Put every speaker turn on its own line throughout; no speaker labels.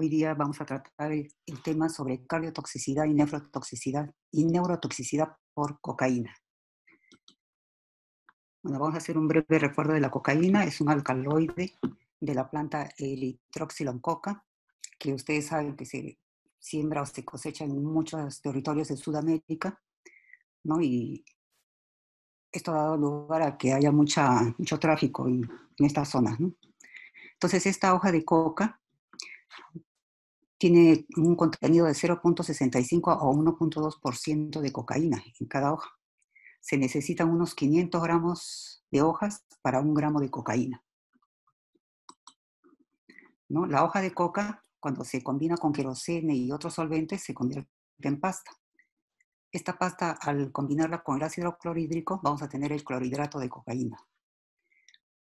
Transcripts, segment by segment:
Hoy día vamos a tratar el tema sobre cardiotoxicidad y neurotoxicidad por cocaína. Bueno, vamos a hacer un breve recuerdo de la cocaína. Es un alcaloide de la planta Erythrocylon coca, que ustedes saben que se siembra o se cosecha en muchos territorios de Sudamérica, ¿no? Y esto ha dado lugar a que haya mucho tráfico en estas zonas, ¿no? Entonces, esta hoja de coca tiene un contenido de 0.65 o 1.2% de cocaína en cada hoja. Se necesitan unos 500 gramos de hojas para 1 gramo de cocaína, ¿no? La hoja de coca, cuando se combina con querosene y otros solventes, se convierte en pasta. Esta pasta, al combinarla con el ácido clorhídrico, vamos a tener el clorhidrato de cocaína.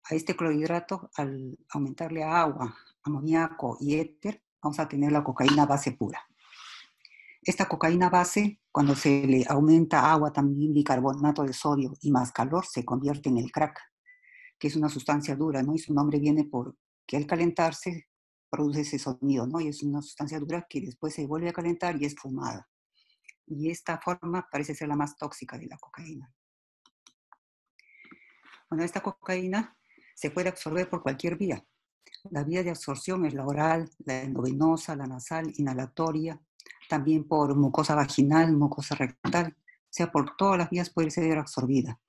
A este clorhidrato, al aumentarle agua, amoníaco y éter, vamos a tener la cocaína base pura. Esta cocaína base, cuando se le aumenta agua, también bicarbonato de sodio y más calor, se convierte en el crack, que es una sustancia dura, ¿no? Y su nombre viene porque al calentarse produce ese sonido, ¿no? Y es una sustancia dura que después se vuelve a calentar y es fumada. Y esta forma parece ser la más tóxica de la cocaína. Bueno, esta cocaína se puede absorber por cualquier vía. La vía de absorción es la oral, la endovenosa, la nasal, inhalatoria, también por mucosa vaginal, mucosa rectal, o sea, por todas las vías puede ser absorbida.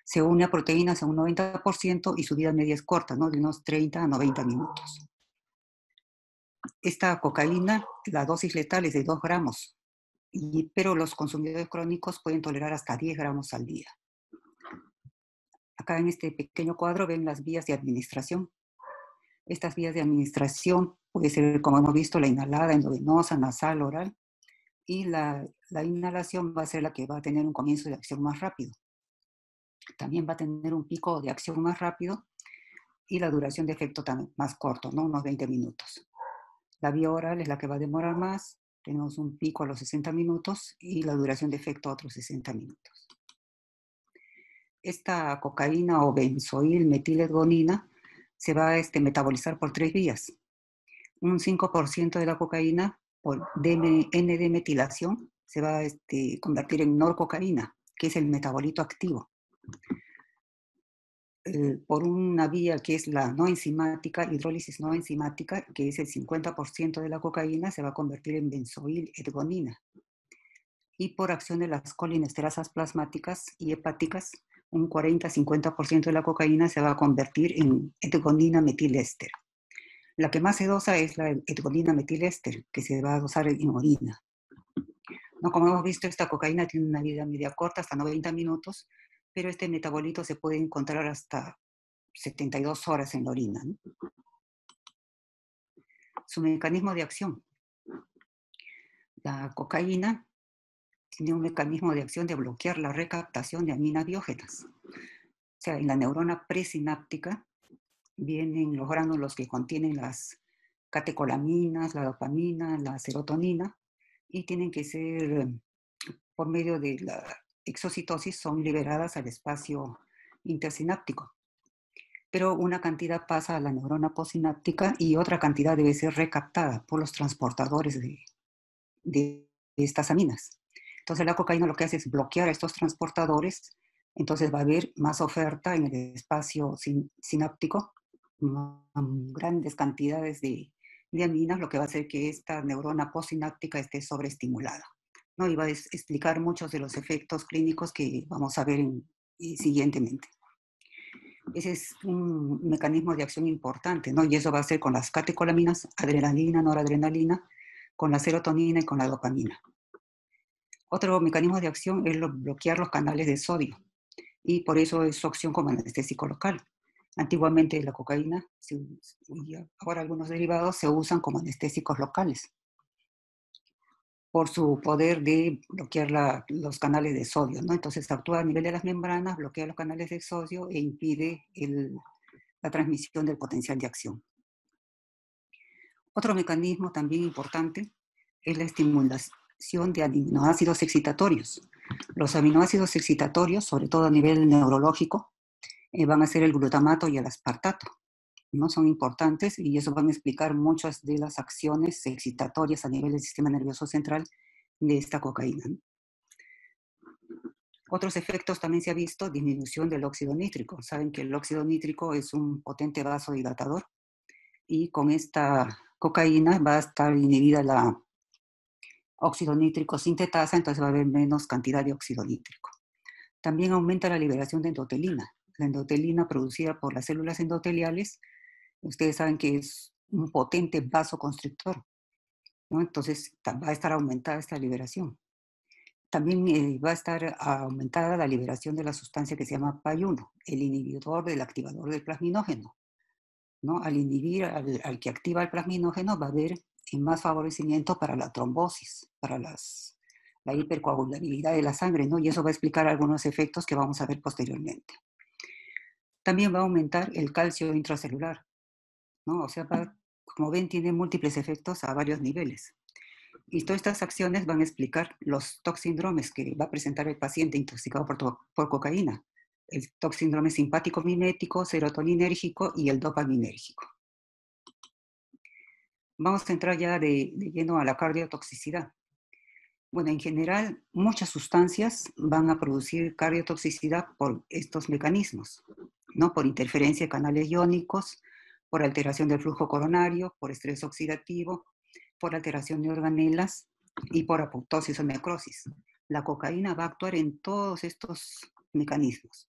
Se une a proteínas a un 90% y su vida media es corta, ¿no? De unos 30 a 90 minutos. Esta cocaína, la dosis letal es de 2 gramos, pero los consumidores crónicos pueden tolerar hasta 10 gramos al día. Acá en este pequeño cuadro ven las vías de administración. Estas vías de administración puede ser, como hemos visto, la inhalada, endovenosa, nasal, oral, y la inhalación va a ser la que va a tener un comienzo de acción más rápido. También va a tener un pico de acción más rápido y la duración de efecto también más corto, ¿no? Unos 20 minutos. La vía oral es la que va a demorar más, tenemos un pico a los 60 minutos y la duración de efecto a otros 60 minutos. Esta cocaína o benzoil metiledgonina se va a metabolizar por 3 vías. Un 5% de la cocaína por N-demetilación se va a convertir en norcocaína, que es el metabolito activo. Por una vía que es la no enzimática, hidrólisis no enzimática, que es el 50% de la cocaína, se va a convertir en benzoil-ergonina. Y por acción de las colinesterasas plasmáticas y hepáticas, un 40-50% de la cocaína se va a convertir en ergonina metiléster. La que más se dosa es la ergonina metiléster, que se va a dosar en orina. ¿No? Como hemos visto, esta cocaína tiene una vida media corta, hasta 90 minutos, pero este metabolito se puede encontrar hasta 72 horas en la orina, ¿no? Su mecanismo de acción. La cocaína tiene un mecanismo de acción de bloquear la recaptación de aminobiógenas. O sea, en la neurona presináptica vienen los gránulos que contienen las catecolaminas, la dopamina, la serotonina, y tienen que ser, por medio de la exocitosis, son liberadas al espacio intersináptico. Pero una cantidad pasa a la neurona postsináptica y otra cantidad debe ser recaptada por los transportadores de estas aminas. Entonces la cocaína lo que hace es bloquear a estos transportadores, entonces va a haber más oferta en el espacio sináptico, grandes cantidades de aminas, lo que va a hacer que esta neurona postsináptica esté sobreestimulada, ¿no? Y va a explicar muchos de los efectos clínicos que vamos a ver siguientemente. Ese es un mecanismo de acción importante, ¿no? Y eso va a ser con las catecolaminas, adrenalina, noradrenalina, con la serotonina y con la dopamina. Otro mecanismo de acción es bloquear los canales de sodio, y por eso es su acción como anestésico local. Antiguamente la cocaína, y ahora algunos derivados, se usan como anestésicos locales, por su poder de bloquear los canales de sodio, ¿no? Entonces actúa a nivel de las membranas, bloquea los canales de sodio e impide la transmisión del potencial de acción. Otro mecanismo también importante es la estimulación de aminoácidos excitatorios. Los aminoácidos excitatorios, sobre todo a nivel neurológico, van a ser el glutamato y el aspartato. ¿no? Son importantes y eso van a explicar muchas de las acciones excitatorias a nivel del sistema nervioso central de esta cocaína, ¿no? Otros efectos también se ha visto, disminución del óxido nítrico. Saben que el óxido nítrico es un potente vasodilatador y con esta cocaína va a estar inhibida la óxido nítrico sintetasa, entonces va a haber menos cantidad de óxido nítrico. También aumenta la liberación de endotelina. La endotelina producida por las células endoteliales, ustedes saben que es un potente vasoconstrictor, ¿no? Entonces va a estar aumentada esta liberación. También va a estar aumentada la liberación de la sustancia que se llama PAI-1, el inhibidor del activador del plasminógeno, ¿no? Al inhibir al que activa el plasminógeno va a haber más favorecimiento para la trombosis, para la hipercoagulabilidad de la sangre, ¿no? Y eso va a explicar algunos efectos que vamos a ver posteriormente. También va a aumentar el calcio intracelular, ¿no? O sea, como ven, tiene múltiples efectos a varios niveles. Y todas estas acciones van a explicar los toxíndromes que va a presentar el paciente intoxicado por cocaína. El toxíndrome simpático mimético, serotoninérgico y el dopaminérgico. Vamos a entrar ya de lleno a la cardiotoxicidad. Bueno, en general, muchas sustancias van a producir cardiotoxicidad por estos mecanismos, ¿no? Por interferencia de canales iónicos, por alteración del flujo coronario, por estrés oxidativo, por alteración de organelas y por apoptosis o necrosis. La cocaína va a actuar en todos estos mecanismos.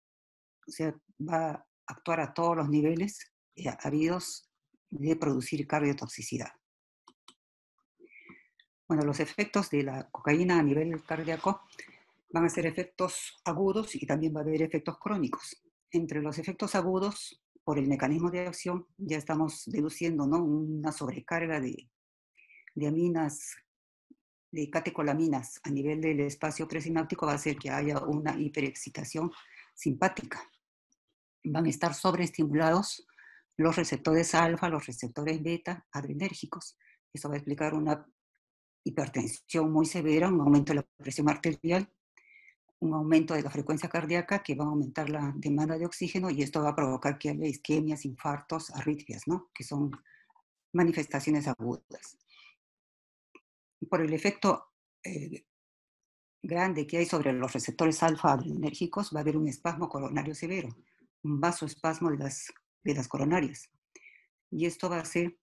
O sea, va a actuar a todos los niveles habidos de producir cardiotoxicidad. Bueno, los efectos de la cocaína a nivel cardíaco van a ser efectos agudos y también va a haber efectos crónicos. Entre los efectos agudos, por el mecanismo de acción, ya estamos deduciendo, ¿no?, una sobrecarga de aminas, de catecolaminas a nivel del espacio presináptico va a hacer que haya una hiperexcitación simpática. Van a estar sobreestimulados los receptores alfa, los receptores beta adrenérgicos. Eso va a explicar una hipertensión muy severa, un aumento de la presión arterial, un aumento de la frecuencia cardíaca que va a aumentar la demanda de oxígeno y esto va a provocar que haya isquemias, infartos, arritmias, ¿no?, que son manifestaciones agudas. Por el efecto grande que hay sobre los receptores alfa adrenérgicos, va a haber un espasmo coronario severo, un vasoespasmo de las coronarias. Y esto va a hacer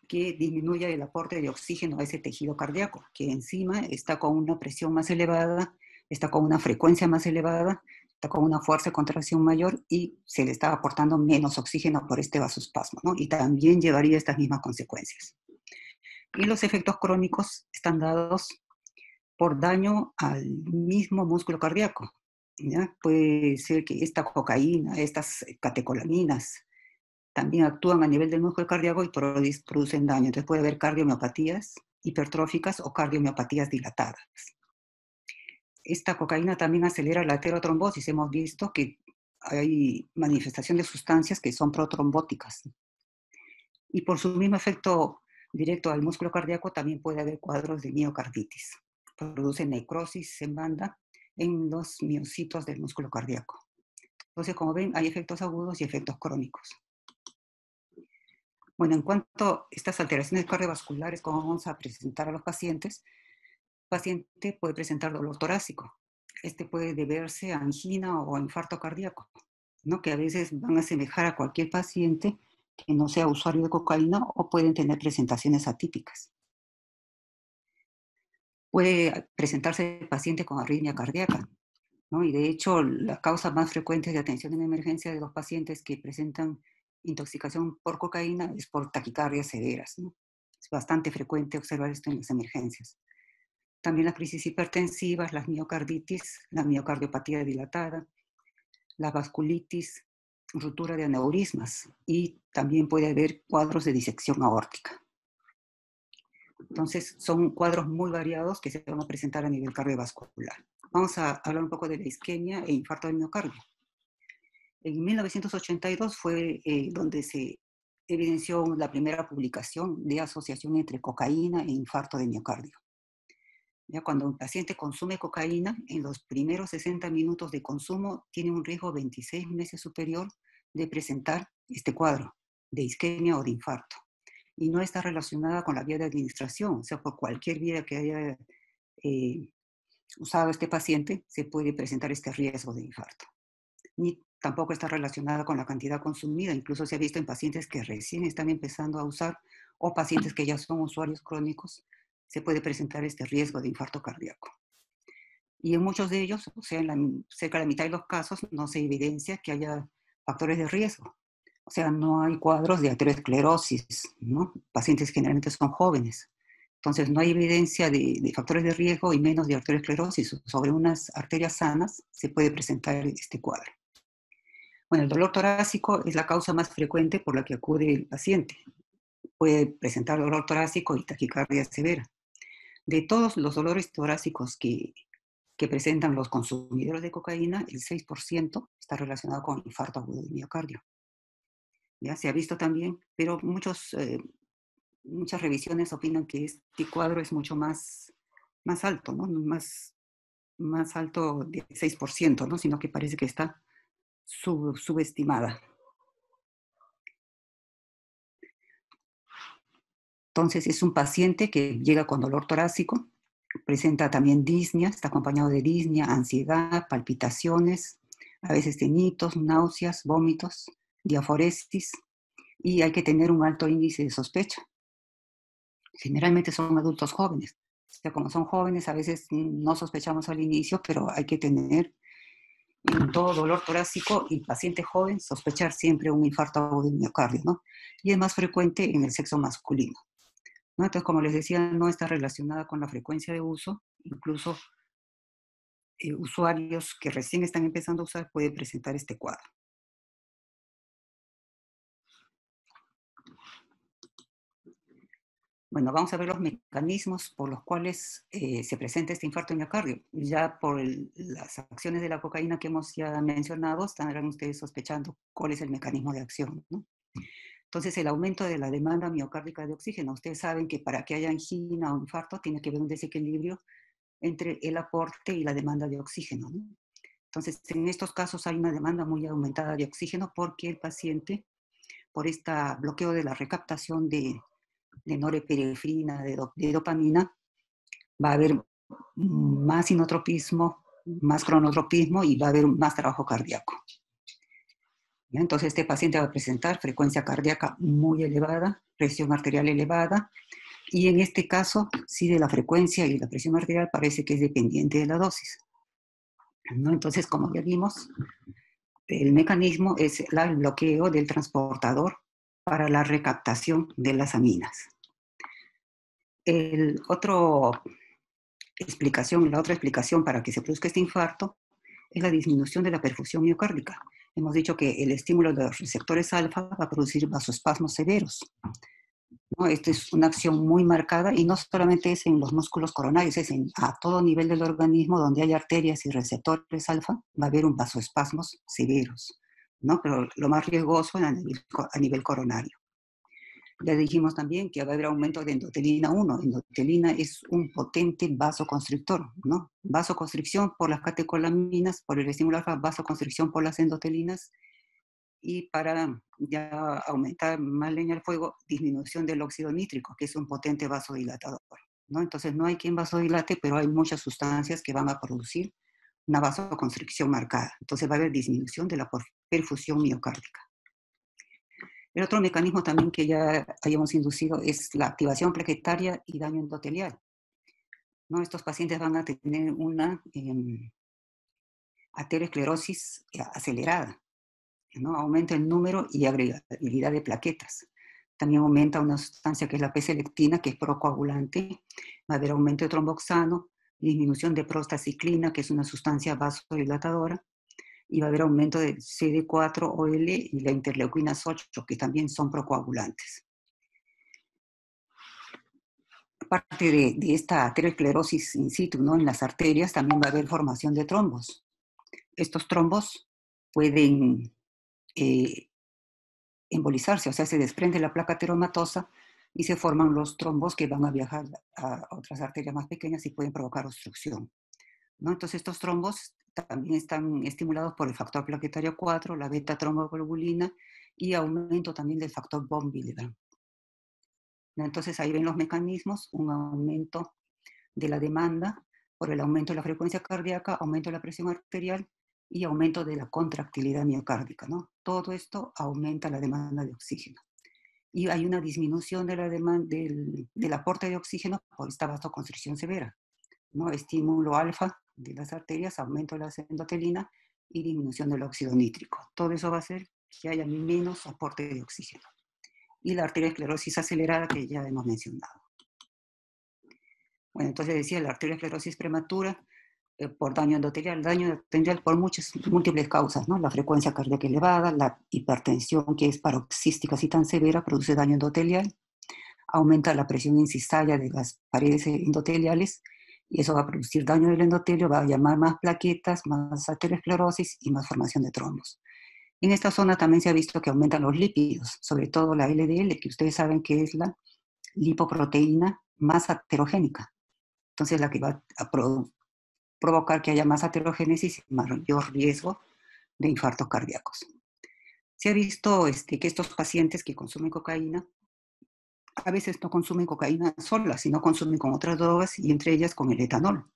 que disminuya el aporte de oxígeno a ese tejido cardíaco, que encima está con una presión más elevada, está con una frecuencia más elevada, está con una fuerza de contracción mayor y se le está aportando menos oxígeno por este vasoespasmo, ¿no? Y también llevaría estas mismas consecuencias. Y los efectos crónicos están dados por daño al mismo músculo cardíaco, ¿ya? Puede ser que esta cocaína, estas catecolaminas, también actúan a nivel del músculo cardíaco y producen daño. Entonces puede haber cardiomiopatías hipertróficas o cardiomiopatías dilatadas. Esta cocaína también acelera la aterotrombosis. Hemos visto que hay manifestación de sustancias que son protrombóticas. Y por su mismo efecto directo al músculo cardíaco también puede haber cuadros de miocarditis. Produce necrosis en banda en los miocitos del músculo cardíaco. Entonces, como ven, hay efectos agudos y efectos crónicos. Bueno, en cuanto a estas alteraciones cardiovasculares, como vamos a presentar a los pacientes, el paciente puede presentar dolor torácico. Este puede deberse a angina o a infarto cardíaco, ¿no?, que a veces van a asemejar a cualquier paciente que no sea usuario de cocaína o pueden tener presentaciones atípicas. Puede presentarse el paciente con arritmia cardíaca, ¿no? Y de hecho, la causa más frecuente de atención en emergencia de los pacientes que presentan intoxicación por cocaína es por taquicardias severas, ¿no? Es bastante frecuente observar esto en las emergencias. También las crisis hipertensivas, las miocarditis, la miocardiopatía dilatada, la vasculitis, ruptura de aneurismas y también puede haber cuadros de disección aórtica. Entonces, son cuadros muy variados que se van a presentar a nivel cardiovascular. Vamos a hablar un poco de la isquemia e infarto del miocardio. En 1982 fue donde se evidenció la primera publicación de asociación entre cocaína e infarto de miocardio. Ya cuando un paciente consume cocaína, en los primeros 60 minutos de consumo tiene un riesgo 26 veces superior de presentar este cuadro de isquemia o de infarto. Y no está relacionada con la vía de administración, o sea, por cualquier vía que haya eh, usado este paciente, se puede presentar este riesgo de infarto. Ni tampoco está relacionada con la cantidad consumida, incluso se ha visto en pacientes que recién están empezando a usar o pacientes que ya son usuarios crónicos, se puede presentar este riesgo de infarto cardíaco. Y en muchos de ellos, o sea, cerca de la mitad de los casos, no se evidencia que haya factores de riesgo. O sea, no hay cuadros de aterosclerosis, ¿no? Pacientes generalmente son jóvenes. Entonces, no hay evidencia de factores de riesgo y menos de arteriosclerosis. Sobre unas arterias sanas se puede presentar este cuadro. Bueno, el dolor torácico es la causa más frecuente por la que acude el paciente. Puede presentar dolor torácico y taquicardia severa. De todos los dolores torácicos que presentan los consumidores de cocaína, el 6% está relacionado con infarto agudo de miocardio. Ya se ha visto también, pero muchas revisiones opinan que este cuadro es mucho más alto, ¿no? Más alto de 6%, ¿no? Sino que parece que está subestimada. Entonces, es un paciente que llega con dolor torácico, presenta también disnea, está acompañado de disnea, ansiedad, palpitaciones, a veces tenitos, náuseas, vómitos, diaforesis, y hay que tener un alto índice de sospecha. Generalmente son adultos jóvenes. O sea, como son jóvenes, a veces no sospechamos al inicio, pero hay que tener en todo dolor torácico y paciente joven sospechar siempre un infarto agudo de miocardio, ¿no? Y es más frecuente en el sexo masculino, ¿no? Entonces, como les decía, no está relacionada con la frecuencia de uso, incluso usuarios que recién están empezando a usar pueden presentar este cuadro. Bueno, vamos a ver los mecanismos por los cuales se presenta este infarto de miocardio. Ya por las acciones de la cocaína que hemos ya mencionado, estarán ustedes sospechando cuál es el mecanismo de acción, ¿no? Entonces, el aumento de la demanda miocárdica de oxígeno. Ustedes saben que para que haya angina o infarto tiene que haber un desequilibrio entre el aporte y la demanda de oxígeno, ¿no? Entonces, en estos casos hay una demanda muy aumentada de oxígeno porque el paciente, por este bloqueo de la recaptación de norepinefrina, de dopamina, va a haber más inotropismo, más cronotropismo y va a haber más trabajo cardíaco. ¿Ya? Entonces este paciente va a presentar frecuencia cardíaca muy elevada, presión arterial elevada, y en este caso, sí, de la frecuencia y la presión arterial parece que es dependiente de la dosis, ¿no? Entonces, como ya vimos, el mecanismo es el bloqueo del transportador para la recaptación de las aminas. La otra explicación para que se produzca este infarto es la disminución de la perfusión miocárdica. Hemos dicho que el estímulo de los receptores alfa va a producir vasoespasmos severos, ¿no? Esta es una acción muy marcada y no solamente es en los músculos coronarios, es a todo nivel del organismo donde hay arterias y receptores alfa, va a haber un vasoespasmos severos, ¿no? Pero lo más riesgoso es a nivel coronario. Ya dijimos también que va a haber aumento de endotelina 1. Endotelina es un potente vasoconstrictor, ¿no? Vasoconstricción por las catecolaminas, por el estímulo alfa, vasoconstricción por las endotelinas, y para ya aumentar más leña al fuego, disminución del óxido nítrico, que es un potente vasodilatador, ¿no? Entonces no hay quien vasodilate, pero hay muchas sustancias que van a producir una vasoconstricción marcada. Entonces va a haber disminución de la perfusión miocárdica. El otro mecanismo también que ya hayamos inducido es la activación plaquetaria y daño endotelial, ¿no? Estos pacientes van a tener una aterosclerosis acelerada, ¿no? Aumenta el número y agregabilidad de plaquetas. También aumenta una sustancia que es la P-selectina, que es procoagulante. Va a haber aumento de tromboxano, disminución de prostaciclina, que es una sustancia vasodilatadora, y va a haber aumento de CD4-OL y la interleuquinas 8, que también son procoagulantes. Aparte de esta aterosclerosis in situ, ¿no? En las arterias también va a haber formación de trombos. Estos trombos pueden embolizarse, o sea, se desprende la placa ateromatosa y se forman los trombos que van a viajar a otras arterias más pequeñas y pueden provocar obstrucción, ¿no? Entonces estos trombos también están estimulados por el factor plaquetario 4, la beta tromboglobulina y aumento también del factor von Willebrand. Entonces ahí ven los mecanismos, un aumento de la demanda por el aumento de la frecuencia cardíaca, aumento de la presión arterial y aumento de la contractilidad miocárdica, ¿no? Todo esto aumenta la demanda de oxígeno. Y hay una disminución de la demanda, del aporte de oxígeno por esta vasoconstricción severa, ¿no? Estímulo alfa de las arterias, aumento de la endotelina y disminución del óxido nítrico. Todo eso va a hacer que haya menos aporte de oxígeno. Y la arteriosclerosis acelerada que ya hemos mencionado. Bueno, entonces decía la arteriosclerosis prematura por daño endotelial por muchas, múltiples causas, ¿no? La frecuencia cardíaca elevada, la hipertensión que es paroxística así tan severa produce daño endotelial, aumenta la presión incisiva de las paredes endoteliales y eso va a producir daño del endotelio, va a llamar más plaquetas, más arteriosclerosis y más formación de trombos. En esta zona también se ha visto que aumentan los lípidos, sobre todo la LDL, que ustedes saben que es la lipoproteína más aterogénica. Entonces, la que va a provocar que haya más aterogénesis y mayor riesgo de infartos cardíacos. Se ha visto que estos pacientes que consumen cocaína a veces no consumen cocaína sola, sino consumen con otras drogas y entre ellas con el etanol,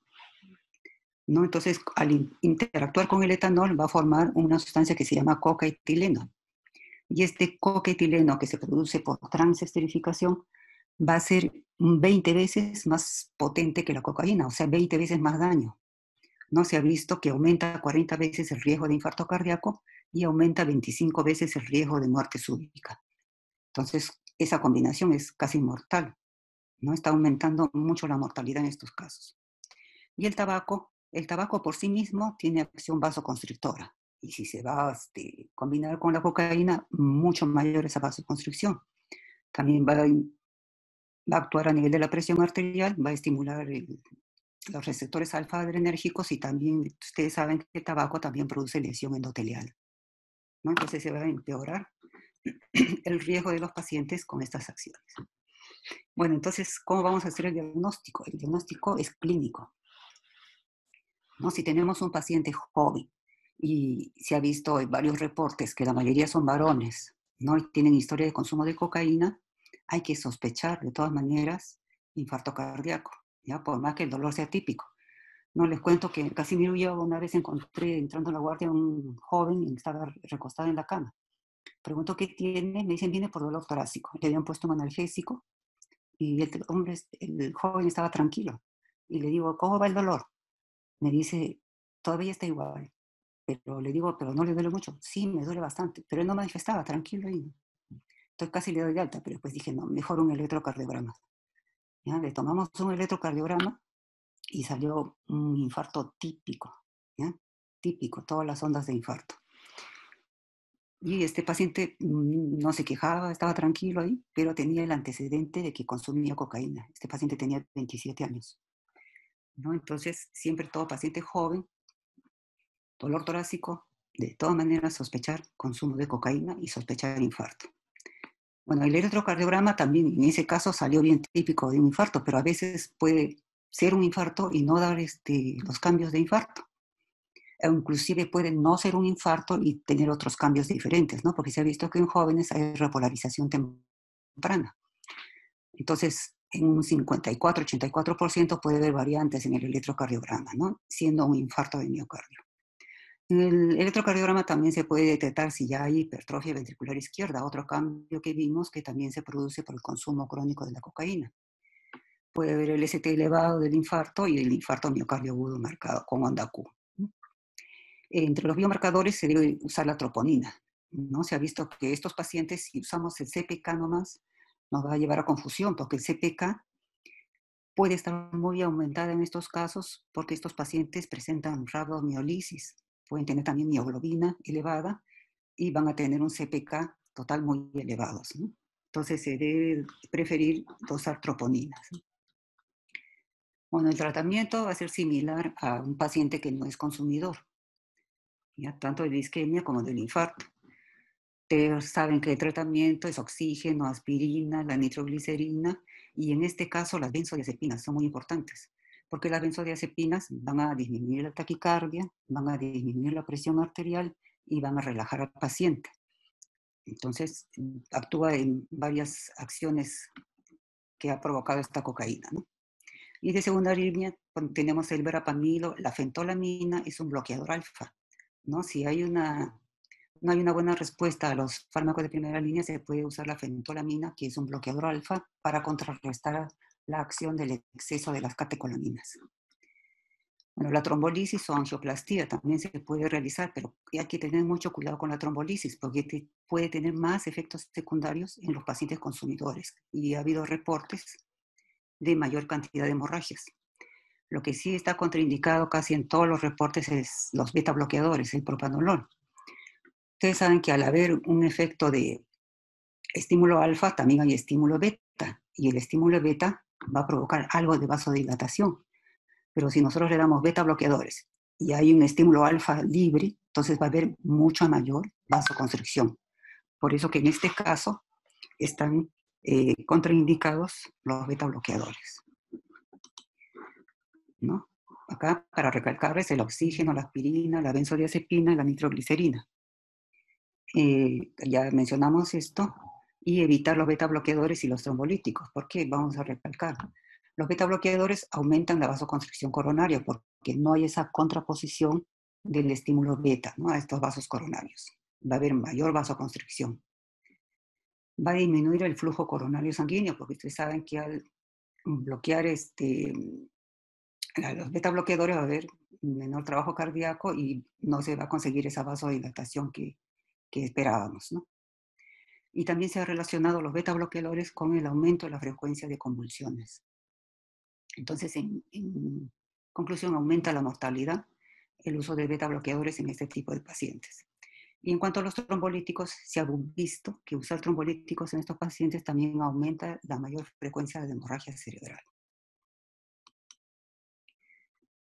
¿no? Entonces, al interactuar con el etanol va a formar una sustancia que se llama cocaetileno. Y este cocaetileno que se produce por transesterificación va a ser 20 veces más potente que la cocaína, o sea, 20 veces más daño. ¿No? Se ha visto que aumenta 40 veces el riesgo de infarto cardíaco y aumenta 25 veces el riesgo de muerte súbita. Entonces, esa combinación es casi mortal, ¿no? Está aumentando mucho la mortalidad en estos casos. Y el tabaco por sí mismo tiene acción vasoconstrictora. Y si se va a combinar con la cocaína, mucho mayor esa vasoconstricción. También va a actuar a nivel de la presión arterial, va a estimular los receptores alfa-adrenérgicos y también ustedes saben que el tabaco también produce lesión endotelial, ¿no? Entonces se va a empeorar el riesgo de los pacientes con estas acciones. Bueno, entonces, ¿cómo vamos a hacer el diagnóstico? El diagnóstico es clínico, ¿no? Si tenemos un paciente joven y se ha visto en varios reportes que la mayoría son varones, ¿no? Y tienen historia de consumo de cocaína, hay que sospechar de todas maneras infarto cardíaco, ¿ya? Por más que el dolor sea típico. No les cuento que en Casimiro yo una vez encontré entrando a la guardia un joven y estaba recostado en la cama. Pregunto qué tiene, me dicen viene por dolor torácico. Le habían puesto un analgésico y el joven estaba tranquilo. Y le digo, ¿cómo va el dolor? Me dice, todavía está igual. Pero le digo, ¿pero no le duele mucho? Sí, me duele bastante. Pero él no manifestaba, tranquilo ahí. Entonces casi le doy de alta, pero después dije, no, mejor un electrocardiograma. ¿Ya? Le tomamos un electrocardiograma y salió un infarto típico, ¿ya? Típico, todas las ondas de infarto. Y este paciente no se quejaba, estaba tranquilo ahí, pero tenía el antecedente de que consumía cocaína. Este paciente tenía 27 años, ¿no? Entonces, siempre todo paciente joven, dolor torácico, de todas maneras sospechar consumo de cocaína y sospechar infarto. Bueno, el electrocardiograma también en ese caso salió bien típico de un infarto, pero a veces puede ser un infarto y no dar los cambios de infarto. Inclusive puede no ser un infarto y tener otros cambios diferentes, ¿no? Porque se ha visto que en jóvenes hay repolarización temprana. Entonces, en un 54-84% puede haber variantes en el electrocardiograma, ¿no? Siendo un infarto de miocardio. En el electrocardiograma también se puede detectar si ya hay hipertrofia ventricular izquierda, otro cambio que vimos que también se produce por el consumo crónico de la cocaína. Puede haber el ST elevado del infarto y el infarto miocardio agudo marcado con onda Q. Entre los biomarcadores se debe usar la troponina, ¿no? Se ha visto que estos pacientes, si usamos el CPK nomás, nos va a llevar a confusión, porque el CPK puede estar muy aumentada en estos casos porque estos pacientes presentan rabdomiolisis, pueden tener también mioglobina elevada y van a tener un CPK total muy elevado, ¿no? Entonces se debe preferir dosar troponinas, ¿no? Bueno, el tratamiento va a ser similar a un paciente que no es consumidor, ¿ya? Tanto de isquemia como del infarto. Ustedes saben que el tratamiento es oxígeno, aspirina, la nitroglicerina y en este caso las benzodiazepinas son muy importantes porque las benzodiazepinas van a disminuir la taquicardia, van a disminuir la presión arterial y van a relajar al paciente. Entonces, actúa en varias acciones que ha provocado esta cocaína, ¿no? Y de segunda línea tenemos el verapamilo. La fentolamina es un bloqueador alfa, ¿no? Si no hay una buena respuesta a los fármacos de primera línea, se puede usar la fentolamina, que es un bloqueador alfa, para contrarrestar la acción del exceso de las catecolaminas. Bueno, la trombolisis o angioplastía también se puede realizar, pero hay que tener mucho cuidado con la trombolisis porque puede tener más efectos secundarios en los pacientes consumidores y ha habido reportes de mayor cantidad de hemorragias. Lo que sí está contraindicado casi en todos los reportes es los beta bloqueadores, el propanolol. Ustedes saben que al haber un efecto de estímulo alfa, también hay estímulo beta, y el estímulo beta va a provocar algo de vasodilatación. Pero si nosotros le damos beta bloqueadores y hay un estímulo alfa libre, entonces va a haber mucha mayor vasoconstricción. Por eso que en este caso están contraindicados los beta bloqueadores, ¿no? Acá, para recalcarles, el oxígeno, la aspirina, la benzodiazepina y la nitroglicerina. Ya mencionamos esto, y evitar los beta bloqueadores y los trombolíticos. ¿Por qué? Vamos a recalcar. Los beta bloqueadores aumentan la vasoconstricción coronaria porque no hay esa contraposición del estímulo beta, ¿no?, a estos vasos coronarios. Va a haber mayor vasoconstricción. Va a disminuir el flujo coronario sanguíneo porque ustedes saben que al bloquear los beta bloqueadores va a haber menor trabajo cardíaco y no se va a conseguir esa vasodilatación que esperábamos, ¿no? Y también se ha relacionado los beta bloqueadores con el aumento de la frecuencia de convulsiones. Entonces, en conclusión, aumenta la mortalidad el uso de beta bloqueadores en este tipo de pacientes. Y en cuanto a los trombolíticos, se ha visto que usar trombolíticos en estos pacientes también aumenta la mayor frecuencia de hemorragia cerebral.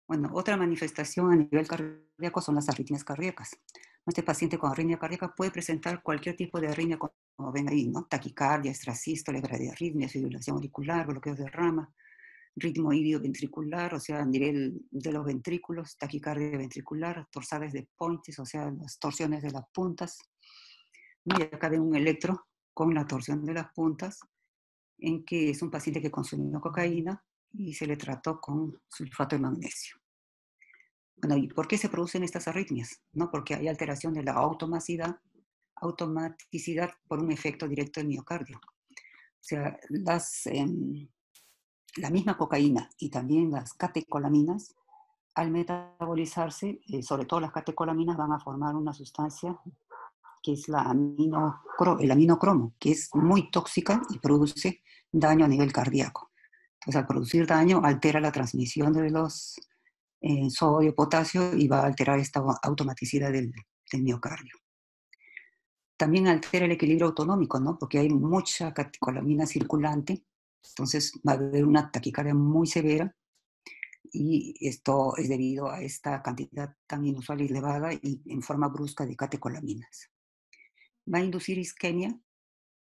Bueno, otra manifestación a nivel cardíaco son las arritmias cardíacas. Este paciente con arritmia cardíaca puede presentar cualquier tipo de arritmia, como ven ahí, ¿no? Taquicardia, extrasístole, bradiarritmia, fibrilación auricular, bloqueos de rama, ritmo ventricular, o sea, a nivel de los ventrículos, taquicardia ventricular, torsades de Pointes, o sea, las torsiones de las puntas. Y acá ven un electro con la torsión de las puntas, en que es un paciente que consumió cocaína y se le trató con sulfato de magnesio. Bueno, ¿y por qué se producen estas arritmias? ¿No? Porque hay alteración de la automaticidad por un efecto directo del miocardio. O sea, la misma cocaína y también las catecolaminas, al metabolizarse, sobre todo las catecolaminas, van a formar una sustancia que es el aminocromo, que es muy tóxica y produce daño a nivel cardíaco. Entonces, al producir daño, altera la transmisión de los sodio, potasio, y va a alterar esta automaticidad del miocardio. También altera el equilibrio autonómico, ¿no? Porque hay mucha catecolamina circulante, entonces va a haber una taquicardia muy severa, y esto es debido a esta cantidad tan inusual y elevada y en forma brusca de catecolaminas. Va a inducir isquemia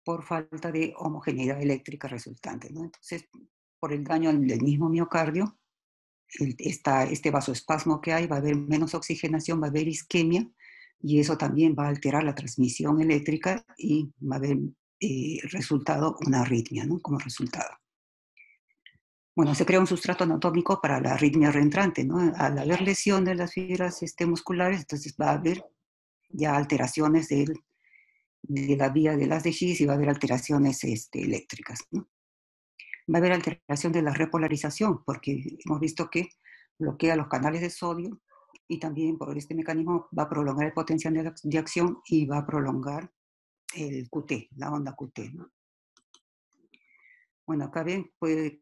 por falta de homogeneidad eléctrica resultante, ¿no? Entonces, por el daño del mismo miocardio, este vasoespasmo que hay, va a haber menos oxigenación, va a haber isquemia, y eso también va a alterar la transmisión eléctrica y va a haber resultado una arritmia, ¿no? Como resultado. Bueno, se crea un sustrato anatómico para la arritmia reentrante, ¿no? Al haber lesión de las fibras musculares, entonces va a haber ya alteraciones de la vía de las de His, y va a haber alteraciones eléctricas, ¿no? Va a haber alteración de la repolarización, porque hemos visto que bloquea los canales de sodio, y también por este mecanismo va a prolongar el potencial de acción y va a prolongar el QT, la onda QT, ¿no? Bueno, acá ven,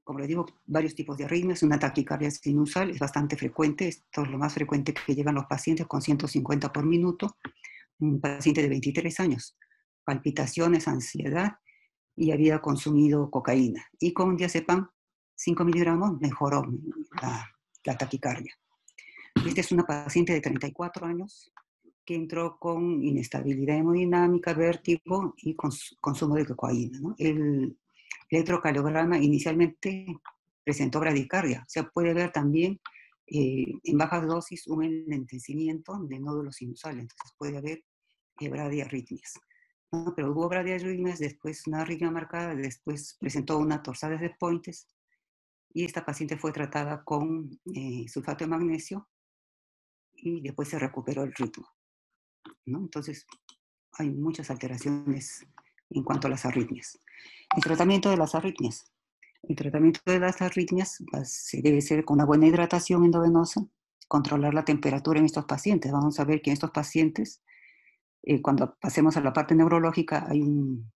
como les digo, varios tipos de arritmias. Una taquicardia sinusal es bastante frecuente. Esto es lo más frecuente que llegan los pacientes, con 150 por minuto. Un paciente de 23 años. Palpitaciones, ansiedad, y había consumido cocaína. Y con diazepam 5 miligramos mejoró la taquicardia. Esta es una paciente de 34 años que entró con inestabilidad hemodinámica, vértigo y consumo de cocaína, ¿no? El electrocardiograma inicialmente presentó bradicardia. O sea, puede haber también en bajas dosis un enlentecimiento de nódulos sinusales. Entonces puede haber bradiarritmias. ¿no? Pero hubo bradiarritmias, después una arritmia marcada, después presentó una torsades de Pointes, y esta paciente fue tratada con sulfato de magnesio y después se recuperó el ritmo, ¿no? Entonces, hay muchas alteraciones en cuanto a las arritmias. El tratamiento de las arritmias. El tratamiento de las arritmias se debe ser con una buena hidratación endovenosa, controlar la temperatura en estos pacientes. Vamos a ver que en estos pacientes, cuando pasemos a la parte neurológica, hay un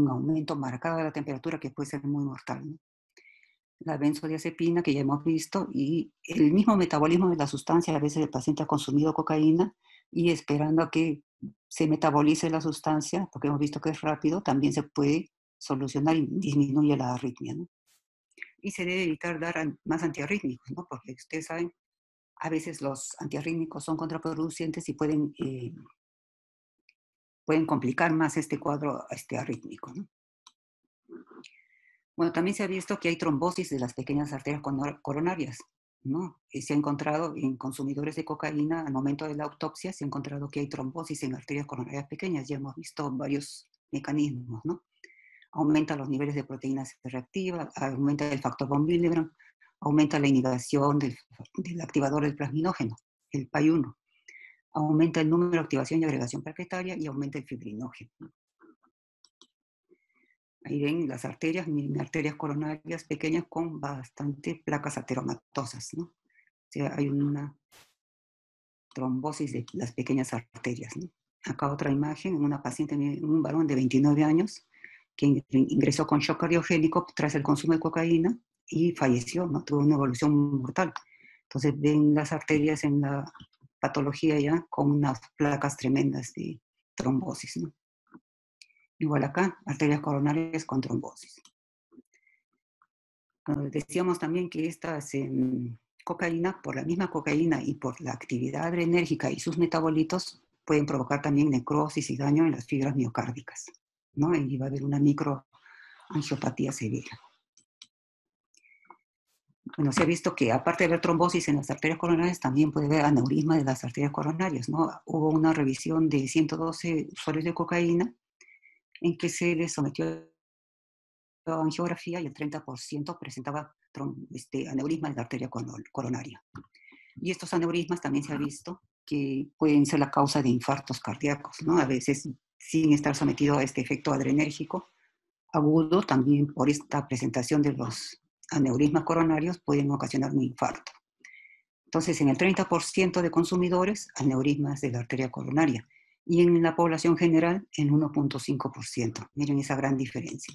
aumento marcado de la temperatura que puede ser muy mortal, ¿no? La benzodiazepina que ya hemos visto y el mismo metabolismo de la sustancia. A veces el paciente ha consumido cocaína y esperando a que se metabolice la sustancia, porque hemos visto que es rápido, también se puede solucionar y disminuye la arritmia, ¿no? Y se debe evitar dar más antiarrítmicos, ¿no? Porque ustedes saben, a veces los antiarrítmicos son contraproducentes y pueden complicar más este cuadro arrítmico, ¿no? Bueno, también se ha visto que hay trombosis de las pequeñas arterias coronarias, ¿no? Y se ha encontrado en consumidores de cocaína, al momento de la autopsia, se ha encontrado que hay trombosis en arterias coronarias pequeñas. Ya hemos visto varios mecanismos, ¿no? Aumenta los niveles de proteína C reactiva, aumenta el factor von Willebrand, aumenta la inhibición del activador del plasminógeno, el PAI-1, aumenta el número de activación y agregación plaquetaria y aumenta el fibrinógeno. Ahí ven las arterias, arterias coronarias pequeñas con bastante placas ateromatosas, ¿no? O sea, hay una trombosis de las pequeñas arterias, ¿no? Acá otra imagen, en una paciente, un varón de 29 años, que ingresó con shock cardiogénico tras el consumo de cocaína y falleció, ¿no? Tuvo una evolución mortal. Entonces ven las arterias en la patología ya con unas placas tremendas de trombosis, ¿no? Igual acá, arterias coronarias con trombosis. Decíamos también que esta cocaína, por la misma cocaína y por la actividad adrenérgica y sus metabolitos, pueden provocar también necrosis y daño en las fibras miocárdicas, ¿no? Y va a haber una microangiopatía severa. Bueno, se ha visto que aparte de haber trombosis en las arterias coronarias, también puede haber aneurisma de las arterias coronarias, ¿no? Hubo una revisión de 112 usuarios de cocaína en que se les sometió a angiografía y el 30% presentaba aneurisma de la arteria coronaria. Y estos aneurismas también se ha visto que pueden ser la causa de infartos cardíacos, ¿no? A veces sin estar sometido a este efecto adrenérgico agudo, también por esta presentación de los aneurismas coronarios pueden ocasionar un infarto. Entonces, en el 30% de consumidores, aneurismas de la arteria coronaria. Y en la población general, el 1.5%. Miren esa gran diferencia.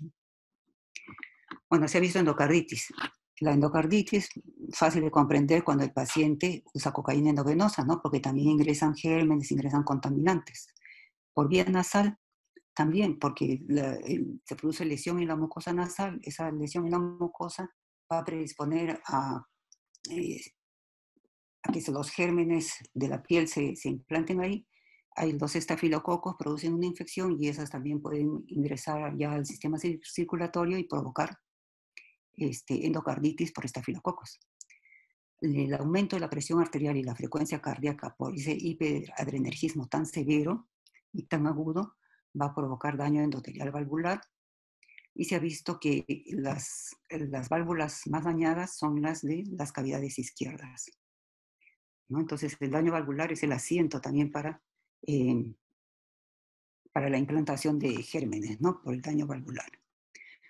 Bueno, se ha visto endocarditis. La endocarditis, fácil de comprender cuando el paciente usa cocaína endovenosa, ¿no? Porque también ingresan gérmenes, ingresan contaminantes. Por vía nasal, también, porque se produce lesión en la mucosa nasal. Esa lesión en la mucosa va a predisponer a que los gérmenes de la piel se implanten ahí. Hay los estafilococos, producen una infección y esas también pueden ingresar ya al sistema circulatorio y provocar endocarditis por estafilococos. El aumento de la presión arterial y la frecuencia cardíaca por ese hiperadrenergismo tan severo y tan agudo va a provocar daño endotelial valvular. Y se ha visto que las válvulas más dañadas son las de las cavidades izquierdas, ¿no? Entonces, el daño valvular es el asiento también para la implantación de gérmenes, ¿no? Por el daño valvular.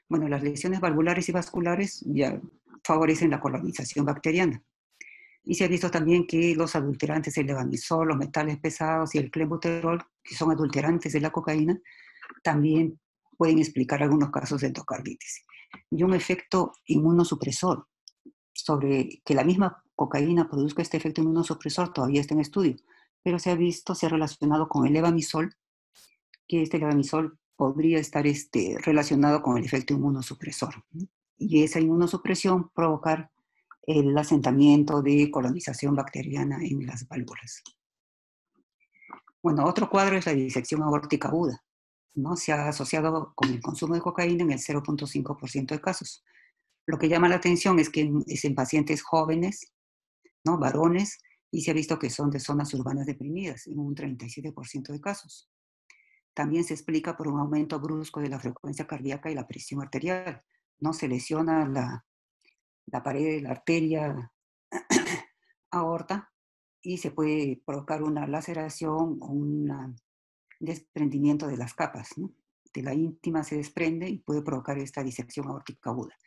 Bueno, las lesiones valvulares y vasculares ya favorecen la colonización bacteriana. Y se ha visto también que los adulterantes, el levamisol, los metales pesados y el clenbuterol, que son adulterantes de la cocaína, también pueden explicar algunos casos de endocarditis. Y un efecto inmunosupresor, sobre que la misma cocaína produzca este efecto inmunosupresor, todavía está en estudio, pero se ha relacionado con el levamisol, que este levamisol podría estar relacionado con el efecto inmunosupresor, ¿no? Y esa inmunosupresión provocar el asentamiento de colonización bacteriana en las válvulas. Bueno, otro cuadro es la disección aórtica aguda, ¿no? Se ha asociado con el consumo de cocaína en el 0.5% de casos. Lo que llama la atención es que es en pacientes jóvenes, ¿no? Varones, y se ha visto que son de zonas urbanas deprimidas, en un 37% de casos. también se explica por un aumento brusco de la frecuencia cardíaca y la presión arterial. No se lesiona la pared de la arteria aorta y se puede provocar una laceración o un desprendimiento de las capas, ¿no? De la íntima se desprende y puede provocar esta disección aórtica aguda.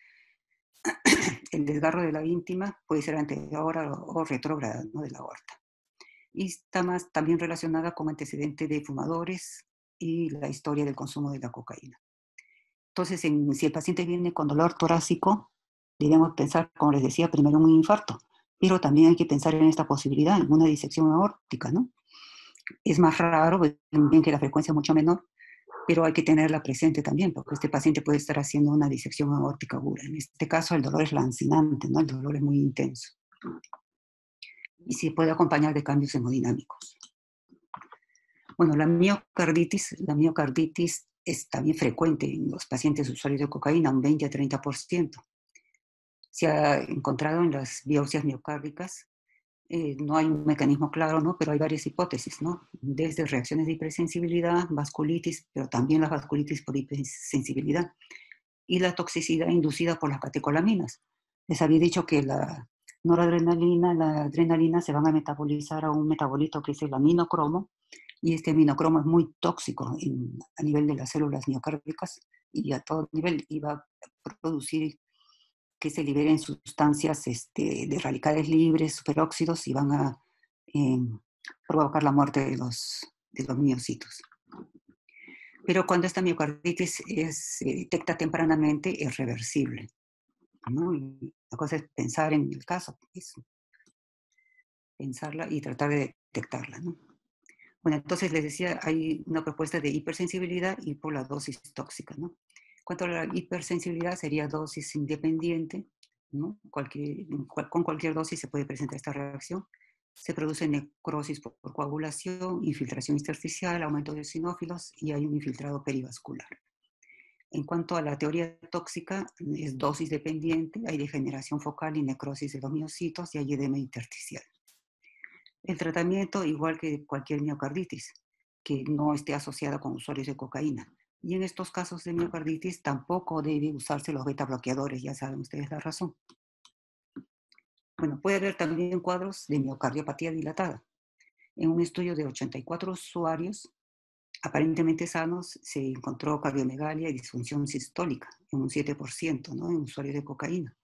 El desgarro de la íntima puede ser anterior o retrógrada, ¿no? De la aorta. Y está más también relacionada con antecedentes de fumadores y la historia del consumo de la cocaína. Entonces, si el paciente viene con dolor torácico, debemos pensar, como les decía, primero en un infarto, pero también hay que pensar en esta posibilidad, en una disección aórtica, ¿no? Es más raro, bien que la frecuencia es mucho menor, pero hay que tenerla presente también, porque este paciente puede estar haciendo una disección aórtica aguda. En este caso, el dolor es lancinante, ¿no? El dolor es muy intenso. Y se puede acompañar de cambios hemodinámicos. Bueno, la miocarditis es también frecuente en los pacientes usuarios de cocaína, un 20 a 30%. Se ha encontrado en las biopsias miocárdicas, no hay un mecanismo claro, ¿no? Pero hay varias hipótesis, ¿no? Desde reacciones de hipersensibilidad, vasculitis, pero también la vasculitis por hipersensibilidad, y la toxicidad inducida por las catecolaminas. Les había dicho que la noradrenalina, la adrenalina se van a metabolizar a un metabolito que es el aminocromo, y este aminocromo es muy tóxico a nivel de las células miocárdicas y a todo nivel, y va a producir que se liberen sustancias de radicales libres, superóxidos, y van a eh, provocar la muerte de los miocitos. Pero cuando esta miocarditis se detecta tempranamente, es reversible, ¿no? Y la cosa es pensar en el caso, pensarla y tratar de detectarla, ¿no? Bueno, entonces les decía, hay una propuesta de hipersensibilidad y por la dosis tóxica, ¿no? En cuanto a la hipersensibilidad, sería dosis independiente, ¿no? Con cualquier dosis se puede presentar esta reacción. Se produce necrosis por coagulación, infiltración intersticial, aumento de eosinófilos y hay un infiltrado perivascular. En cuanto a la teoría tóxica, es dosis dependiente, hay degeneración focal y necrosis de los miocitos y hay edema intersticial. El tratamiento, igual que cualquier miocarditis, que no esté asociada con usuarios de cocaína. Y en estos casos de miocarditis tampoco debe usarse los beta bloqueadores, ya saben ustedes la razón. Bueno, puede haber también cuadros de miocardiopatía dilatada. En un estudio de 84 usuarios aparentemente sanos se encontró cardiomegalia y disfunción sistólica en un 7%, ¿no? En usuarios de cocaína.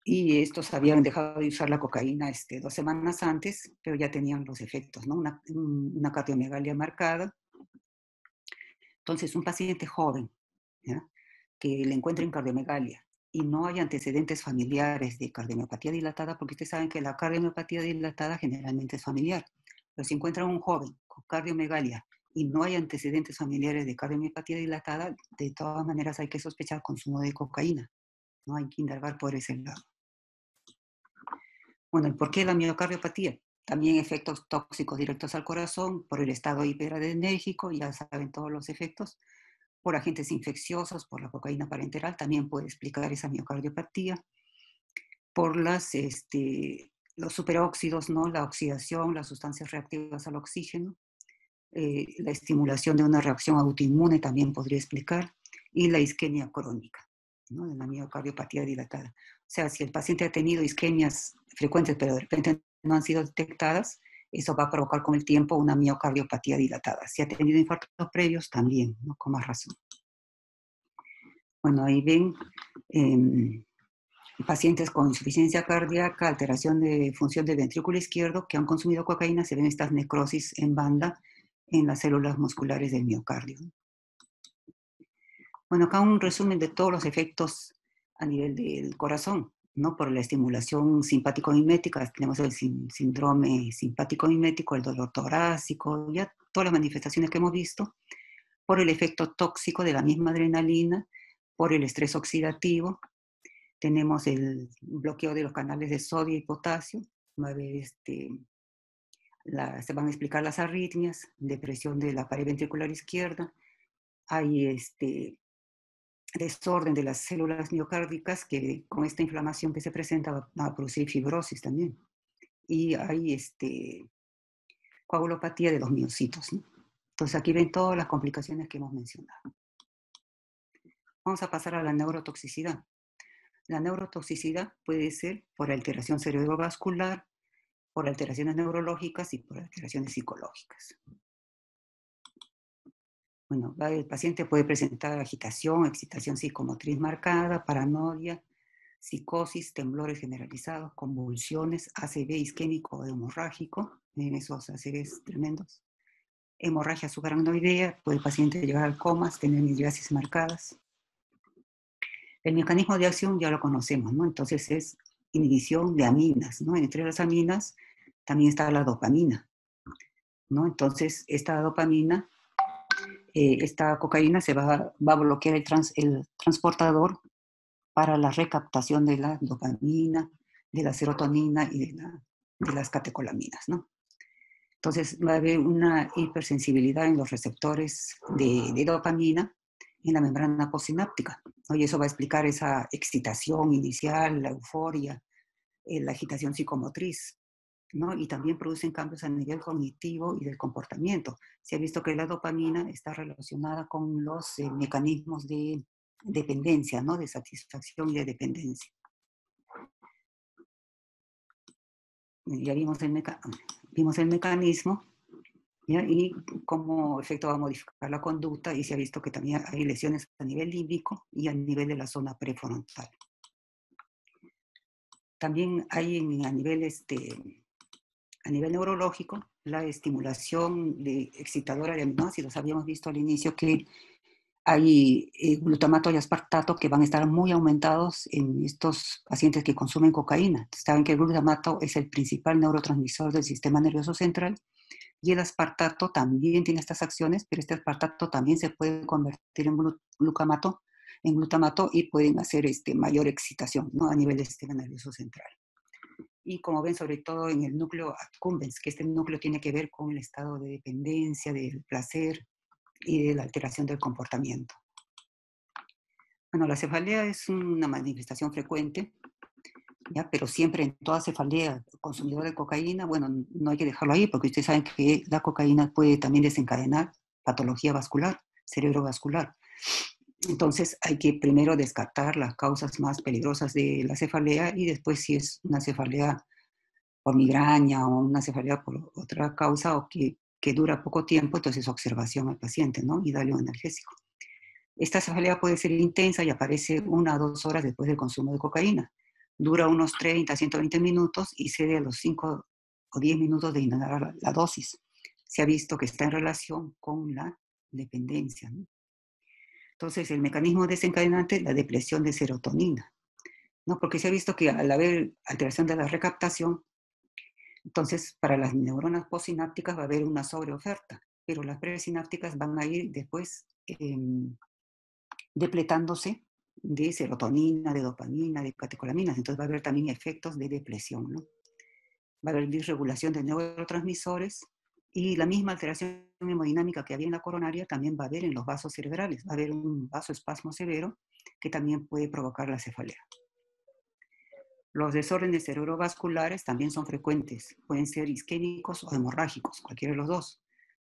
Y estos habían dejado de usar la cocaína 2 semanas antes, pero ya tenían los efectos, ¿no? Una cardiomegalia marcada. Entonces, un paciente joven, ¿ya? Que le encuentren cardiomegalia y no hay antecedentes familiares de cardiomiopatía dilatada, porque ustedes saben que la cardiomiopatía dilatada generalmente es familiar. Pero si encuentran un joven con cardiomegalia y no hay antecedentes familiares de cardiomiopatía dilatada, de todas maneras hay que sospechar consumo de cocaína. No hay que indagar por ese lado. Bueno, ¿y por qué la miocardiopatía? También efectos tóxicos directos al corazón, por el estado hiperadrenérgico, ya saben todos los efectos, por agentes infecciosos, por la cocaína parenteral, también puede explicar esa miocardiopatía, por los superóxidos, ¿no? La oxidación, las sustancias reactivas al oxígeno, la estimulación de una reacción autoinmune también podría explicar, y la isquemia crónica, ¿no? De la miocardiopatía dilatada. O sea, si el paciente ha tenido isquemias frecuentes, pero de repente no han sido detectadas, eso va a provocar con el tiempo una miocardiopatía dilatada. Si ha tenido infartos previos, también, ¿no? Con más razón. Bueno, ahí ven pacientes con insuficiencia cardíaca, alteración de función del ventrículo izquierdo que han consumido cocaína, se ven estas necrosis en banda en las células musculares del miocardio. Bueno, acá un resumen de todos los efectos a nivel del corazón, ¿no? Por la estimulación simpático-mimética, tenemos el síndrome simpático-mimético, el dolor torácico, ya todas las manifestaciones que hemos visto, por el efecto tóxico de la misma adrenalina, por el estrés oxidativo, tenemos el bloqueo de los canales de sodio y potasio, va a haber se van a explicar las arritmias, depresión de la pared ventricular izquierda, hay desorden de las células miocárdicas que con esta inflamación que se presenta va a producir fibrosis también. Y hay coagulopatía de los miocitos, ¿no? Entonces aquí ven todas las complicaciones que hemos mencionado. Vamos a pasar a la neurotoxicidad. La neurotoxicidad puede ser por alteración cerebrovascular, por alteraciones neurológicas y por alteraciones psicológicas. Bueno, el paciente puede presentar agitación, excitación psicomotriz marcada, paranoia, psicosis, temblores generalizados, convulsiones, ACV isquémico o hemorrágico, en esos ACVs tremendos. Hemorragia subaracnoidea, puede el paciente llegar al coma, tener midriasis marcadas. El mecanismo de acción ya lo conocemos, ¿no? Entonces es inhibición de aminas, ¿no? Entre las aminas también está la dopamina, ¿no? Entonces esta dopamina, esta cocaína se va a bloquear el transportador para la recaptación de la dopamina, de la serotonina y de las catecolaminas, ¿no? Entonces va a haber una hipersensibilidad en los receptores de dopamina en la membrana postsináptica, ¿no? Y eso va a explicar esa excitación inicial, la euforia, la agitación psicomotriz, ¿no? Y también producen cambios a nivel cognitivo y del comportamiento. Se ha visto que la dopamina está relacionada con los mecanismos de dependencia, ¿no? De satisfacción y de dependencia. Ya vimos el mecanismo, ¿ya? Y cómo efecto va a modificar la conducta, y se ha visto que también hay lesiones a nivel límbico y a nivel de la zona prefrontal. También hay a nivel neurológico la estimulación excitadora de aminoácidos. Habíamos visto al inicio que hay glutamato y aspartato que van a estar muy aumentados en estos pacientes que consumen cocaína. Saben que el glutamato es el principal neurotransmisor del sistema nervioso central, y el aspartato también tiene estas acciones, pero este aspartato también se puede convertir en glutamato y pueden hacer mayor excitación, ¿no? A nivel del sistema nervioso central. Y como ven, sobre todo en el núcleo accumbens, que este núcleo tiene que ver con el estado de dependencia, del placer y de la alteración del comportamiento. Bueno, la cefalea es una manifestación frecuente, ¿ya? Pero siempre en toda cefalea, consumidor de cocaína, bueno, no hay que dejarlo ahí, porque ustedes saben que la cocaína puede también desencadenar patología vascular, cerebrovascular. Entonces hay que primero descartar las causas más peligrosas de la cefalea, y después, si es una cefalea por migraña o una cefalea por otra causa, o que dura poco tiempo, entonces observación al paciente, ¿no? Y darle un analgésico. Esta cefalea puede ser intensa y aparece 1 a 2 horas después del consumo de cocaína. Dura unos 30 a 120 minutos y cede a los 5 o 10 minutos de inhalar la dosis. Se ha visto que está en relación con la dependencia, ¿no? Entonces, el mecanismo desencadenante, la depresión de serotonina, ¿no? Porque se ha visto que al haber alteración de la recaptación, entonces para las neuronas postsinápticas va a haber una sobreoferta, pero las presinápticas van a ir después depletándose de serotonina, de dopamina, de catecolaminas. Entonces va a haber también efectos de depresión, ¿no? Va a haber disregulación de neurotransmisores, y la misma alteración hemodinámica que había en la coronaria también va a haber en los vasos cerebrales. Va a haber un vasoespasmo severo que también puede provocar la cefalea. Los desórdenes cerebrovasculares también son frecuentes. Pueden ser isquémicos o hemorrágicos, cualquiera de los dos.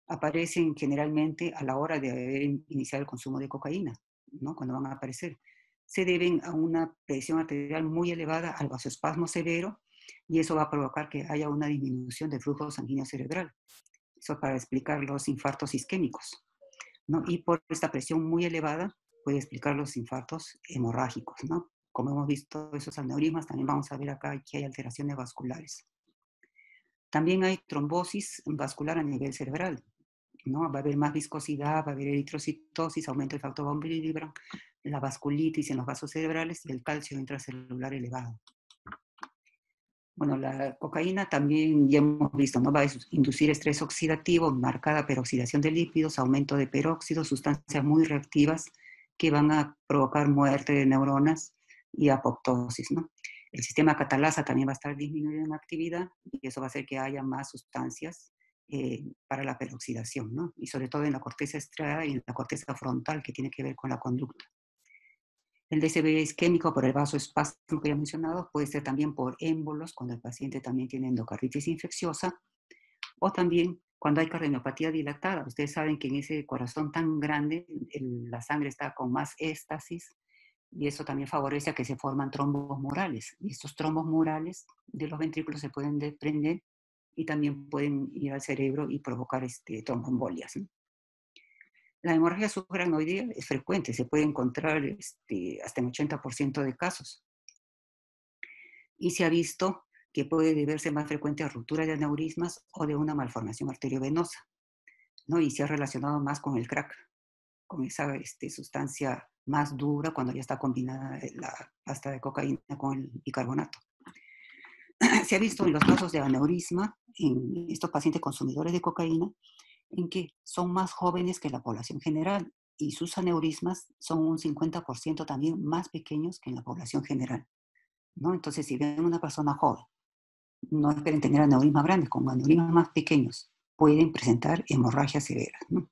Aparecen generalmente a la hora de haber iniciado el consumo de cocaína, ¿no? Cuando van a aparecer. Se deben a una presión arterial muy elevada, al vasoespasmo severo, y eso va a provocar que haya una disminución del flujo sanguíneo cerebral. Eso para explicar los infartos isquémicos, ¿no? Y por esta presión muy elevada puede explicar los infartos hemorrágicos, ¿no? Como hemos visto esos aneurismas, también vamos a ver acá que hay alteraciones vasculares. También hay trombosis vascular a nivel cerebral, ¿no? Va a haber más viscosidad, va a haber eritrocitosis, aumento del factor von Willebrand, la vasculitis en los vasos cerebrales y el calcio intracelular elevado. Bueno, la cocaína también ya hemos visto, ¿no? Va a inducir estrés oxidativo, marcada peroxidación de lípidos, aumento de peróxido, sustancias muy reactivas que van a provocar muerte de neuronas y apoptosis, ¿no? El sistema catalasa también va a estar disminuyendo en actividad, y eso va a hacer que haya más sustancias para la peroxidación, ¿no? Y sobre todo en la corteza striada y en la corteza frontal, que tiene que ver con la conducta. El DCB isquémico por el vasoespasmo que ya he mencionado, puede ser también por émbolos, cuando el paciente también tiene endocarditis infecciosa, o también Cuando hay cardiopatía dilatada, ustedes saben que en ese corazón tan grande la sangre está con más éstasis y eso también favorece a que se forman trombos murales. Y estos trombos murales de los ventrículos se pueden desprender y también pueden ir al cerebro y provocar tromboembolias, ¿no? La hemorragia subaracnoidea es frecuente, se puede encontrar hasta en 80% de casos. Y se ha visto que puede deberse más frecuente a ruptura de aneurismas o de una malformación arteriovenosa, ¿no? Y se ha relacionado más con el crack, con esa sustancia más dura cuando ya está combinada la pasta de cocaína con el bicarbonato. Se ha visto en los casos de aneurisma en estos pacientes consumidores de cocaína en que son más jóvenes que la población general y sus aneurismas son un 50% también más pequeños que en la población general, ¿no? Entonces, si ven una persona joven, no esperen tener aneurismas grandes, con aneurismas más pequeños pueden presentar hemorragias severas, ¿no?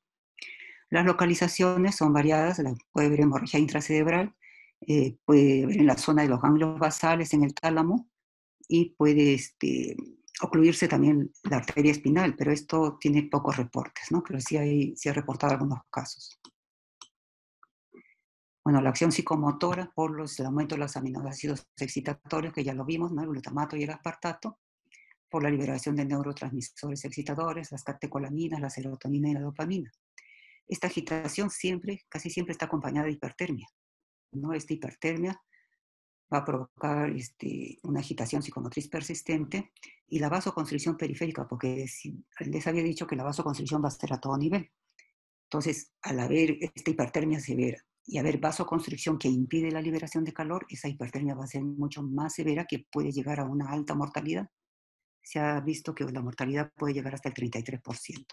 Las localizaciones son variadas, puede haber hemorragia intracerebral, puede haber en la zona de los ganglios basales, en el tálamo, y puede ocluirse también la arteria espinal, pero esto tiene pocos reportes, ¿no? Pero sí ha reportado algunos casos. Bueno, la acción psicomotora por el aumento de los aminoácidos excitatorios, que ya lo vimos, ¿no? El glutamato y el aspartato, por la liberación de neurotransmisores excitadores, las catecolaminas, la serotonina y la dopamina. Esta agitación casi siempre está acompañada de hipertermia, ¿no? Esta hipertermia va a provocar una agitación psicomotriz persistente y la vasoconstricción periférica, porque les había dicho que la vasoconstricción va a ser a todo nivel. Entonces, al haber esta hipertermia severa y haber vasoconstricción que impide la liberación de calor, esa hipertermia va a ser mucho más severa, que puede llegar a una alta mortalidad. Se ha visto que la mortalidad puede llegar hasta el 33%.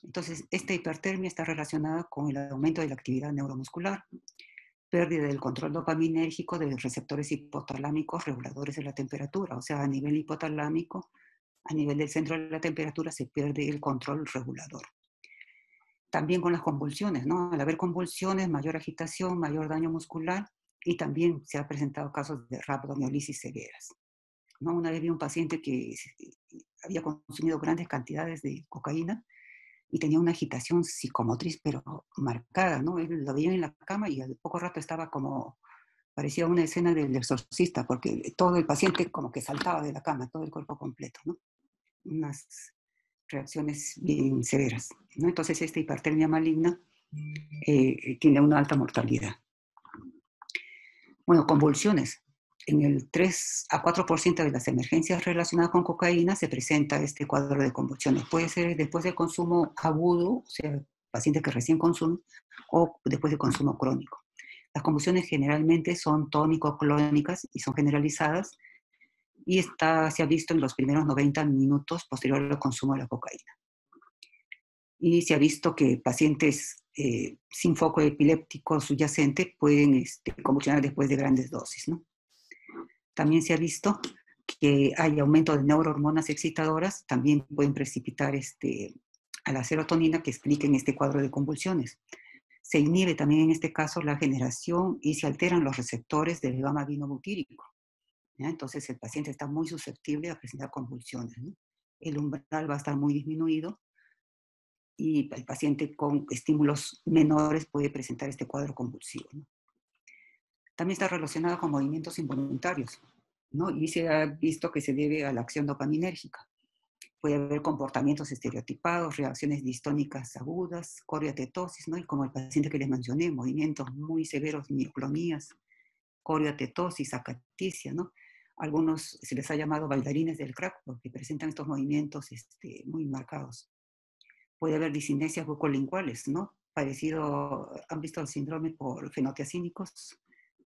Entonces, esta hipertermia está relacionada con el aumento de la actividad neuromuscular, pérdida del control dopaminérgico de los receptores hipotalámicos reguladores de la temperatura. O sea, a nivel hipotalámico, a nivel del centro de la temperatura, se pierde el control regulador. También con las convulsiones, ¿no? Al haber convulsiones, mayor agitación, mayor daño muscular, y también se han presentado casos de rhabdomiolisis severas, ¿no? Una vez vi un paciente que había consumido grandes cantidades de cocaína y tenía una agitación psicomotriz, pero marcada, ¿no? Él lo veía en la cama y al poco rato estaba como, parecía una escena del exorcista, porque todo el paciente como que saltaba de la cama, todo el cuerpo completo, ¿no? Unas reacciones bien severas, ¿no? Entonces esta hipertermia maligna tiene una alta mortalidad. Bueno, convulsiones. En el 3 a 4% de las emergencias relacionadas con cocaína se presenta este cuadro de convulsiones. Puede ser después del consumo agudo, o sea, paciente que recién consume, o después del consumo crónico. Las convulsiones generalmente son tónico-clónicas y son generalizadas, y se ha visto en los primeros 90 minutos posterior al consumo de la cocaína. Y se ha visto que pacientes sin foco epiléptico subyacente pueden convulsionar después de grandes dosis, ¿no? También se ha visto que hay aumento de neurohormonas excitadoras, también pueden precipitar a la serotonina, que expliquen este cuadro de convulsiones. Se inhibe también en este caso la generación y se alteran los receptores del gamma-aminobutírico, ¿ya? Entonces el paciente está muy susceptible a presentar convulsiones, ¿no? El umbral va a estar muy disminuido y el paciente con estímulos menores puede presentar este cuadro convulsivo, ¿no? También está relacionado con movimientos involuntarios, ¿no? Y se ha visto que se debe a la acción dopaminérgica. Puede haber comportamientos estereotipados, reacciones distónicas agudas, coriatetosis, ¿no? Y como el paciente que les mencioné, movimientos muy severos, mioclonías, coriatetosis, acaticia, ¿no? Algunos se les ha llamado bailarines del crack porque presentan estos movimientos muy marcados. Puede haber disinencias bucolinguales, ¿no? Parecido, han visto el síndrome por fenotiacínicos,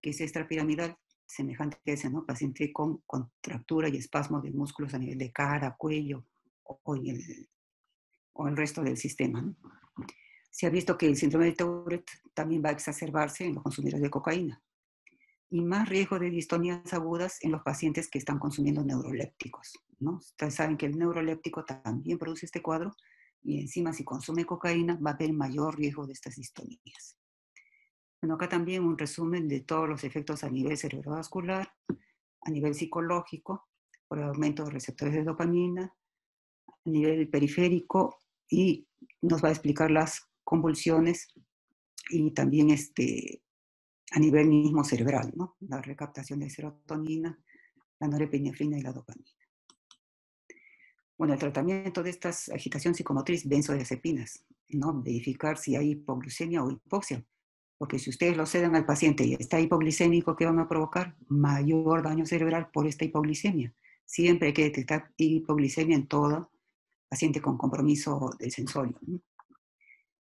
que es extrapiramidal, semejante a ese, ¿no? Paciente con contractura y espasmo de músculos a nivel de cara, cuello o el resto del sistema, ¿no? Se ha visto que el síndrome de Tourette también va a exacerbarse en los consumidores de cocaína. Y más riesgo de distonías agudas en los pacientes que están consumiendo neurolépticos, ¿no? Ustedes saben que el neuroléptico también produce este cuadro y encima si consume cocaína va a haber mayor riesgo de estas distonías. Bueno, acá también un resumen de todos los efectos a nivel cerebrovascular, a nivel psicológico, por el aumento de receptores de dopamina, a nivel periférico y nos va a explicar las convulsiones y también a nivel mismo cerebral, ¿no? La recaptación de serotonina, la norepinefrina y la dopamina. Bueno, el tratamiento de esta agitación psicomotriz, benzodiazepinas, ¿no? Verificar si hay hipoglucemia o hipoxia. Porque si ustedes lo ceden al paciente y está hipoglicémico, ¿qué van a provocar? Mayor daño cerebral por esta hipoglicemia. Siempre hay que detectar hipoglicemia en todo paciente con compromiso del sensorio, ¿no?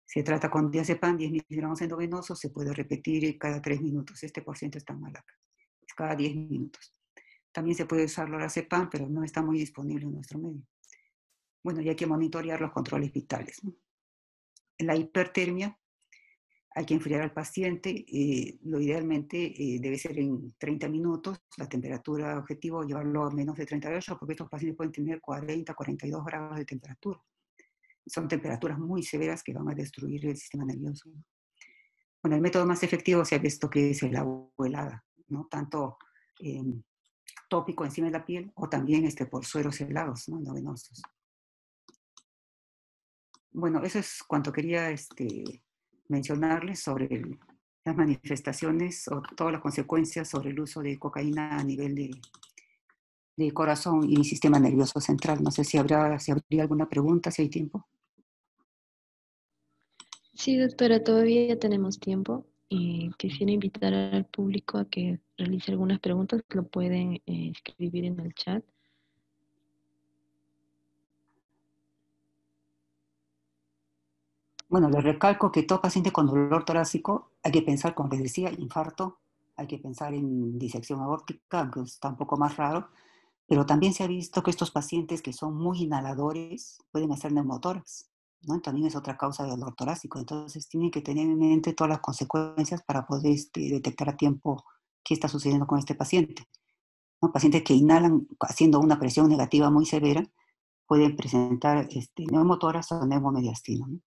Se trata con diazepam, 10 miligramos endovenosos, se puede repetir cada 3 minutos. Este porcentaje está mal acá. Es cada 10 minutos. También se puede usar lorazepam, pero no está muy disponible en nuestro medio. Bueno, y hay que monitorear los controles vitales, ¿no? En la hipertermia hay que enfriar al paciente, lo idealmente debe ser en 30 minutos, la temperatura objetivo llevarlo a menos de 38, porque estos pacientes pueden tener 40, 42 grados de temperatura. Son temperaturas muy severas que van a destruir el sistema nervioso. Bueno, el método más efectivo se ha visto que es el agua helada, ¿no? Tanto tópico encima de la piel o también por sueros helados, ¿no? Endovenosos. Bueno, eso es cuanto quería mencionarles sobre las manifestaciones o todas las consecuencias sobre el uso de cocaína a nivel de corazón y sistema nervioso central. No sé si habría alguna pregunta, si hay tiempo.
Sí, doctora, todavía tenemos tiempo y quisiera invitar al público a que realice algunas preguntas, lo pueden escribir en el chat.
Bueno, les recalco que todo paciente con dolor torácico hay que pensar, como les decía, infarto, hay que pensar en disección aórtica, aunque está un poco más raro, pero también se ha visto que estos pacientes que son muy inhaladores pueden hacer neumotórax, ¿no? También es otra causa de dolor torácico. Entonces tienen que tener en mente todas las consecuencias para poder detectar a tiempo qué está sucediendo con este paciente, ¿no? Pacientes que inhalan haciendo una presión negativa muy severa pueden presentar neumotórax o neumomediastino, ¿no?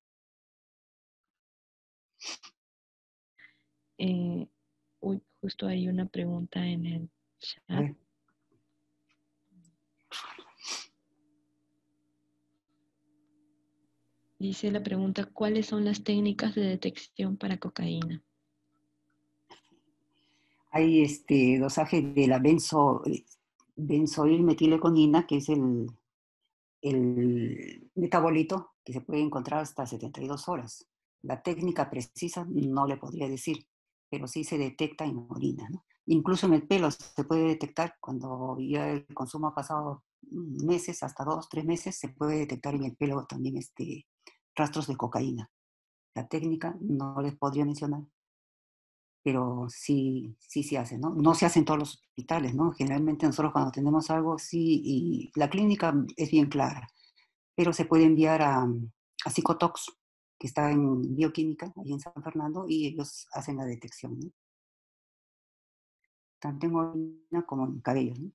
Justo hay una pregunta en el chat. Dice la pregunta, ¿cuáles son las técnicas de detección para cocaína?
Hay dosaje de la benzoilmetileconina, que es el metabolito que se puede encontrar hasta 72 horas. La técnica precisa no le podría decir, pero sí se detecta en orina, ¿no? Incluso en el pelo se puede detectar cuando ya el consumo ha pasado meses, hasta 2, 3 meses, se puede detectar en el pelo también rastros de cocaína. La técnica no les podría mencionar, pero sí se hace, ¿no? No se hace en todos los hospitales, ¿no? Generalmente nosotros cuando tenemos algo, sí, y la clínica es bien clara, pero se puede enviar a Psicotox, que está en bioquímica, ahí en San Fernando, y ellos hacen la detección, ¿no? Tanto en orina como en cabello, ¿no?